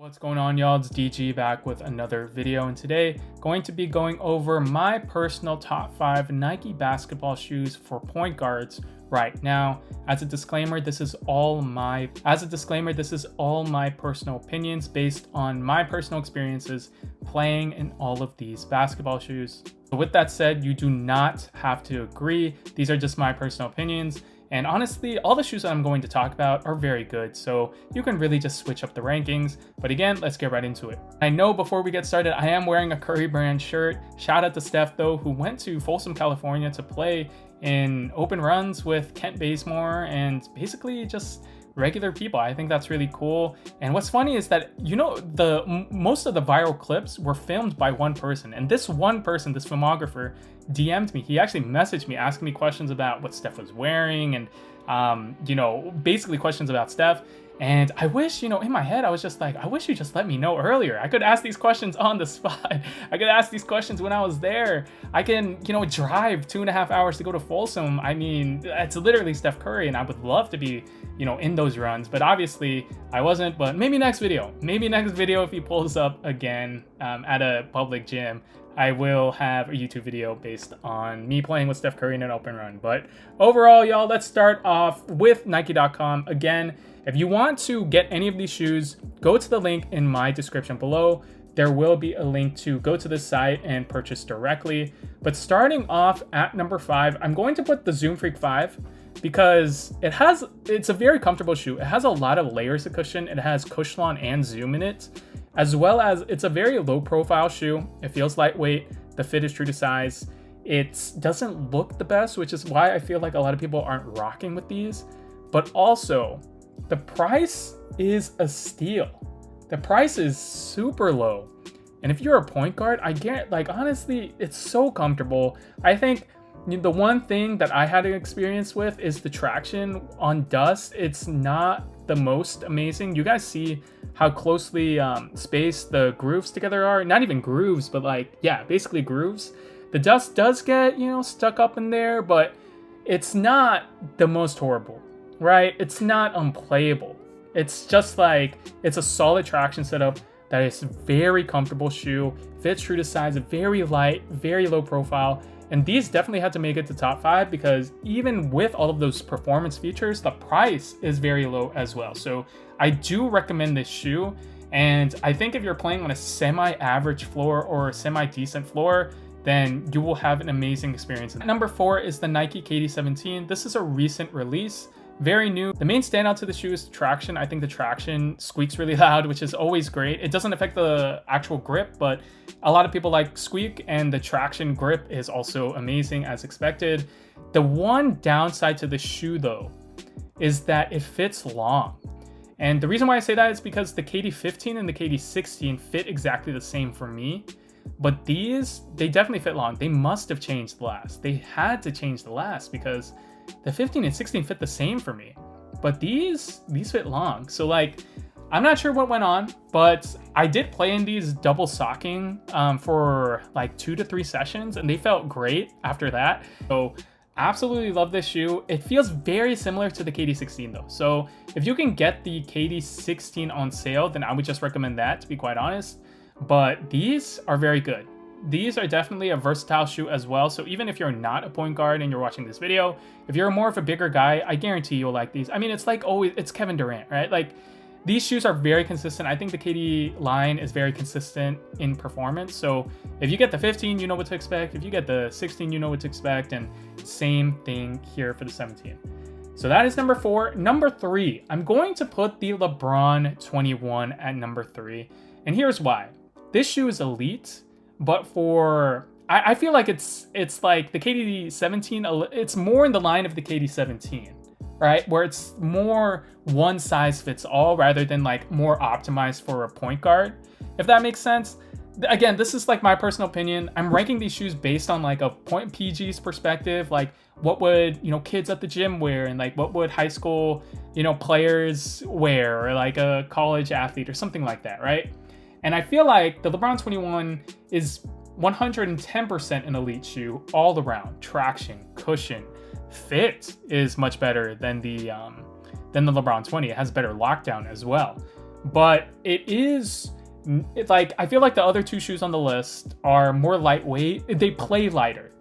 What's going on, y'all? It's DG back with another video, and today going to be going over my personal top 5 Nike basketball shoes for point guards right now. As a disclaimer, this is all my personal opinions based on my personal experiences playing in all of these basketball shoes. So with that said, you do not have to agree. These are just my personal opinions. And honestly, all the shoes that I'm going to talk about are very good, so you can really just switch up the rankings. But again, let's get right into it. I know before we get started, I am wearing a Curry brand shirt. Shout out to Steph though, who went to Folsom, California to play in open runs with Kent Bazemore and basically just regular people. I think that's really cool. And what's funny is that, you know, most of the viral clips were filmed by one person, and this one person, this filmographer, DM'd me. He actually messaged me asking me questions about what Steph was wearing and you know, basically questions about Steph. And I wish, you know, in my head, I was just like, I wish you just let me know earlier. I could ask these questions on the spot. I could ask these questions when I was there. I can, you know, drive 2.5 hours to go to Folsom. I mean, it's literally Steph Curry, and I would love to be, you know, in those runs. But obviously, I wasn't. But maybe next video. Maybe next video, if he pulls up again at a public gym, I will have a YouTube video based on me playing with Steph Curry in an open run. But overall, y'all, let's start off with Nike.com. Again, if you want to get any of these shoes, go to the link in my description below. There will be a link to go to this site and purchase directly. But starting off at number 5, I'm going to put the Zoom Freak 5 because it's a very comfortable shoe. It has a lot of layers of cushion. It has Cushlon and Zoom in it, as well as it's a very low profile shoe. It feels lightweight. The fit is true to size. It doesn't look the best, which is why I feel like a lot of people aren't rocking with these. But also, the price is a steal. The price is super low. And if you're a point guard, I get, like, honestly, it's so comfortable. I think the one thing that I had an experience with is the traction on dust. It's not the most amazing. You guys see how closely spaced the grooves together are. Not even grooves, but like, yeah, basically grooves. The dust does get, you know, stuck up in there, but it's not the most horrible, right? It's not unplayable. It's just like, it's a solid traction setup that is very comfortable shoe, fits true to size, very light, very low profile. And these definitely had to make it to top 5 because even with all of those performance features, the price is very low as well. So I do recommend this shoe. And I think if you're playing on a semi-average floor or a semi-decent floor, then you will have an amazing experience. Number 4 is the Nike KD17. This is a recent release. Very new. The main standout to the shoe is the traction. I think the traction squeaks really loud, which is always great. It doesn't affect the actual grip, but a lot of people like squeak, and the traction grip is also amazing as expected. The one downside to the shoe though is that it fits long. And the reason why I say that is because the KD15 and the KD16 fit exactly the same for me. But these, they definitely fit long. They must have changed the last. They had to change the last because the 15 and 16 fit the same for me, but these fit long. So like, I'm not sure what went on, but I did play in these double socking for like 2 to 3 sessions, and they felt great after that. So absolutely love this shoe. It feels very similar to the KD16 though. So if you can get the KD16 on sale, then I would just recommend that, to be quite honest. But these are very good. These are definitely a versatile shoe as well. So even if you're not a point guard and you're watching this video, if you're more of a bigger guy, I guarantee you'll like these. I mean, it's like always, it's Kevin Durant, right? Like, these shoes are very consistent. I think the KD line is very consistent in performance. So if you get the 15, you know what to expect. If you get the 16, you know what to expect. And same thing here for the 17. So that is number 4. Number 3, I'm going to put the LeBron 21 at number 3. And here's why. This shoe is elite. But I feel like it's like the KD17, it's more in the line of the KD17, right? Where it's more one size fits all rather than like more optimized for a point guard, if that makes sense. Again, this is like my personal opinion. I'm ranking these shoes based on like a point PG's perspective, like what would, you know, kids at the gym wear, and like what would high school, you know, players wear, or like a college athlete or something like that, right? And I feel like the LeBron 21 is 110% an elite shoe all around. Traction, cushion, fit is much better than the LeBron 20. It has better lockdown as well. but I feel like the other two shoes on the list are more lightweight. They play lighter,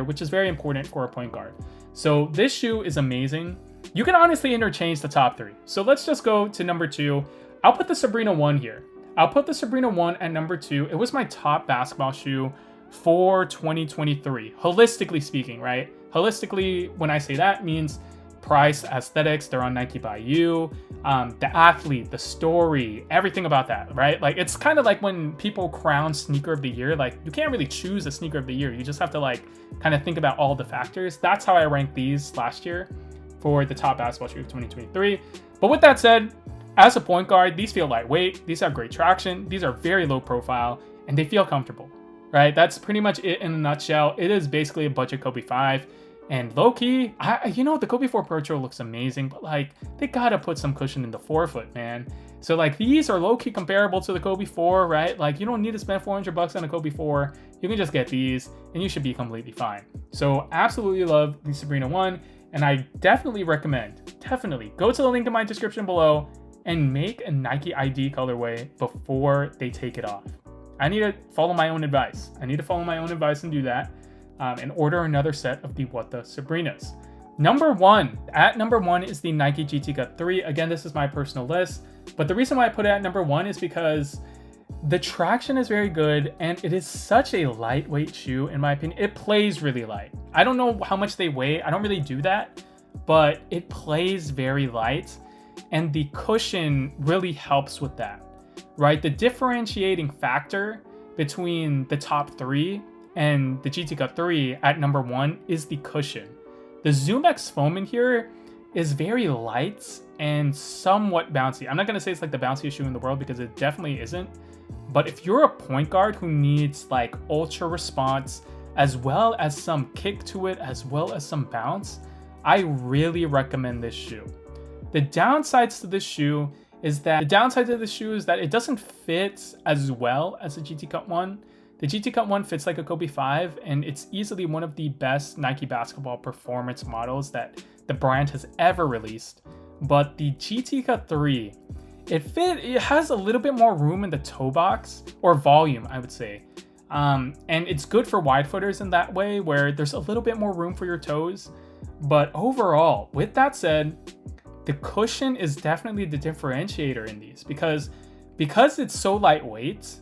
which is very important for a point guard. So this shoe is amazing. You can honestly interchange the top three. So let's just go to number 2. I'll put the Sabrina 1 here. I'll put the Sabrina 1 at number 2. It was my top basketball shoe for 2023, holistically speaking, right? Holistically, when I say that, means price, aesthetics, they're on Nike by You, the athlete, the story, everything about that, right? Like, it's kind of like when people crown sneaker of the year, like, you can't really choose a sneaker of the year. You just have to like kind of think about all the factors. That's how I ranked these last year for the top basketball shoe of 2023. But with that said, as a point guard, these feel lightweight, these have great traction, these are very low profile, and they feel comfortable, right? That's pretty much it in a nutshell. It is basically a budget Kobe 5. And low-key, the Kobe 4 Pro looks amazing, but like, they gotta put some cushion in the forefoot, man. So like, these are low-key comparable to the Kobe 4, right? Like, you don't need to spend $400 on a Kobe 4. You can just get these, and you should be completely fine. So absolutely love the Sabrina 1, and I definitely recommend, go to the link in my description below and make a Nike ID colorway before they take it off. I need to follow my own advice. and do that. And order another set of the What the Sabrinas. At number one is the Nike GT Cut 3. Again, this is my personal list, but the reason why I put it at number 1 is because the traction is very good and it is such a lightweight shoe, in my opinion. It plays really light. I don't know how much they weigh. I don't really do that, but it plays very light and the cushion really helps with that, right? The differentiating factor between the top 3 and the GT Cut 3 at number 1 is the cushion. The Zoom X foam in here is very light and somewhat bouncy. I'm not gonna say it's like the bounciest shoe in the world because it definitely isn't. But if you're a point guard who needs like ultra response, as well as some kick to it, as well as some bounce, I really recommend this shoe. The downsides to this shoe is that it doesn't fit as well as the GT Cut 1. The GT Cut 1 fits like a Kobe 5, and it's easily one of the best Nike basketball performance models that the brand has ever released. But the GT Cut 3, it has a little bit more room in the toe box, or volume, I would say. And it's good for wide footers in that way, where there's a little bit more room for your toes. But overall, with that said, the cushion is definitely the differentiator in these because it's so lightweight.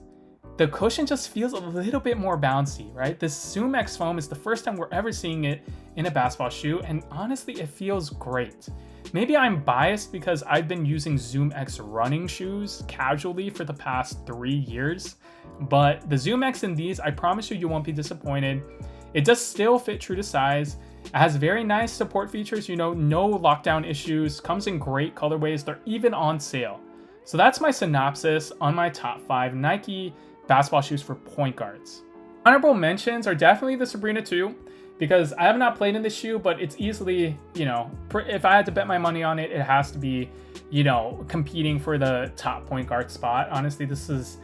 The cushion just feels a little bit more bouncy, right? This Zoom X foam is the first time we're ever seeing it in a basketball shoe, and honestly, it feels great. Maybe I'm biased because I've been using Zoom X running shoes casually for the past 3 years, but the Zoom X in these, I promise you won't be disappointed. It does still fit true to size. It has very nice support features, no lockdown issues, comes in great colorways, they're even on sale. So that's my synopsis on my top 5 Nike basketball shoes for point guards. Honorable mentions are definitely the Sabrina 2, because I have not played in this shoe, but it's easily, if I had to bet my money on it, it has to be, competing for the top point guard spot. Honestly, this is,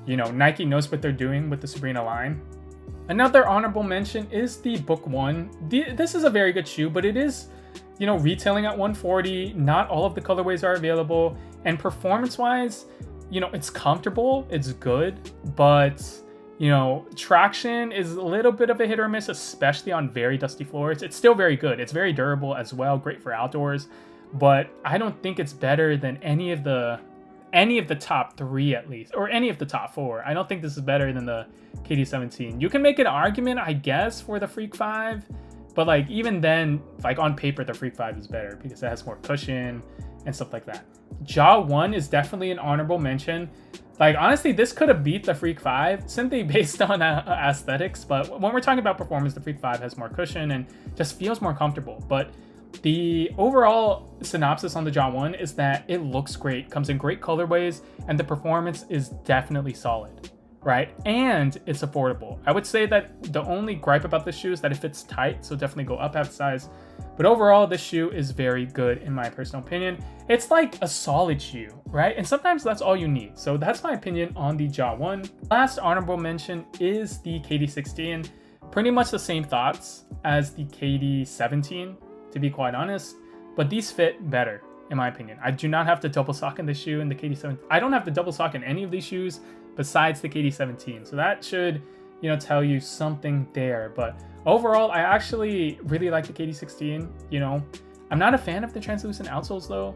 Nike knows what they're doing with the Sabrina line. Another honorable mention is the Book 1. This is a very good shoe, but it is, retailing at $140. Not all of the colorways are available, and performance-wise, it's comfortable, it's good, but, traction is a little bit of a hit or miss, especially on very dusty floors. It's still very good. It's very durable as well, great for outdoors, but I don't think it's better than any of the top 3 at least, or any of the top 4. I don't think this is better than the KD17. You can make an argument, I guess, for the Freak 5, but like even then, like on paper, the Freak 5 is better because it has more cushion and stuff like that. Jaw 1 is definitely an honorable mention. Like, honestly, this could have beat the Freak 5 simply based on aesthetics, but when we're talking about performance, the Freak 5 has more cushion and just feels more comfortable. But the overall synopsis on the Jaw 1 is that it looks great, comes in great colorways, and the performance is definitely solid, right? And it's affordable. I would say that the only gripe about this shoe is that it fits tight, so definitely go up half size. But overall, this shoe is very good in my personal opinion. It's like a solid shoe, right? And sometimes that's all you need. So that's my opinion on the Jaw 1. Last honorable mention is the KD16. Pretty much the same thoughts as the KD17, to be quite honest, but these fit better. in my opinion. I do not have to double sock in this shoe in the KD7. I don't have to double sock in any of these shoes besides the KD17. So that should, you know, tell you something there. But overall, I actually really like the KD16. You know, I'm not a fan of the translucent outsoles though.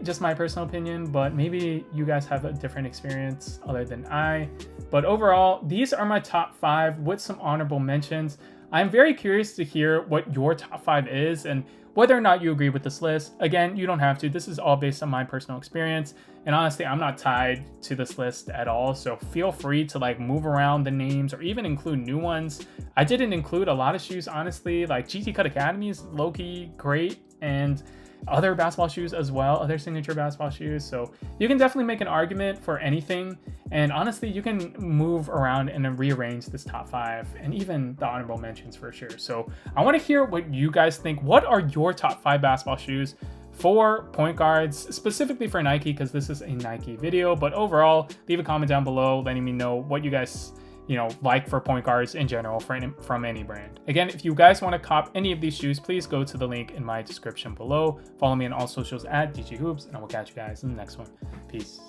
Just my personal opinion, but maybe you guys have a different experience other than I. But overall, these are my top 5 with some honorable mentions. I'm very curious to hear what your top 5 is and whether or not you agree with this list. Again, you don't have to. This is all based on my personal experience. And honestly, I'm not tied to this list at all. So feel free to like move around the names or even include new ones. I didn't include a lot of shoes, honestly. Like GT Cut Academy is low-key great, and other basketball shoes as well, other signature basketball shoes. So you can definitely make an argument for anything. And honestly, you can move around and rearrange this top 5 and even the honorable mentions for sure. So I want to hear what you guys think. What are your top 5 basketball shoes for point guards, specifically for Nike, because this is a Nike video? But overall, leave a comment down below letting me know what you guys, you know, like for point guards in general from any brand. Again, if you guys want to cop any of these shoes, please go to the link in my description below. Follow me on all socials at DG Hoops, and I will catch you guys in the next one. Peace.